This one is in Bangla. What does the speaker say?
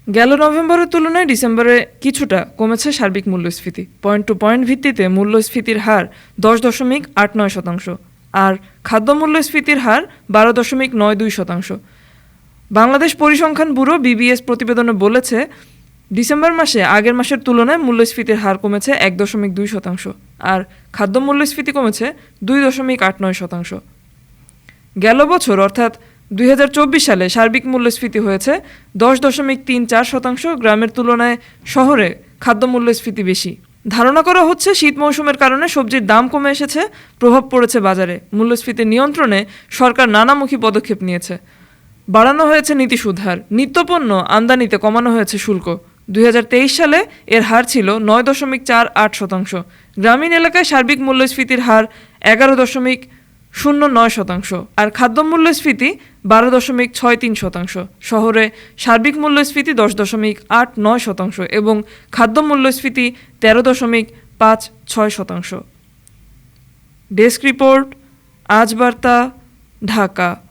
গেল নভেম্বরের তুলনায় ডিসেম্বরে কিছুটা কমেছে সার্বিক মূল্যস্ফীতি। পয়েন্ট টু পয়েন্ট ভিত্তিতে মূল্যস্ফীতির হার 10.89%, আর খাদ্য মূল্যস্ফীতির হার 12.92%। বাংলাদেশ পরিসংখ্যান ব্যুরো BBS প্রতিবেদনে বলেছে, ডিসেম্বর মাসে আগের মাসের তুলনায় মূল্যস্ফীতির হার কমেছে 1.2%, আর খাদ্য মূল্যস্ফীতি কমেছে 2.89%। গেল বছর অর্থাৎ 2024 সালে সার্বিক মূল্যস্ফীতি হয়েছে 10.34%। গ্রামের তুলনায় শহরে খাদ্য মূল্যস্ফীতি বেশি। ধারণা করা হচ্ছে শীত মৌসুমের কারণে সবজির দাম কমে এসেছে, প্রভাব পড়েছে বাজারে। মূল্যস্ফীতি নিয়ন্ত্রণে সরকার নানামুখী পদক্ষেপ নিয়েছে। বাড়ানো হয়েছে নীতি সুদ হার, নিত্যপণ্য আমদানিতে কমানো হয়েছে শুল্ক। 2023 সালে এর হার ছিল 9.48%। গ্রামীণ এলাকায় সার্বিক মূল্যস্ফীতির হার 11.09%, আর খাদ্য মূল্যস্ফীতি 12.63%। শহরে সার্বিক মূল্যস্ফীতি 10.89% এবং খাদ্য মূল্যস্ফীতি 13.56%। ডেস্ক রিপোর্ট, আজ বার্তা, ঢাকা।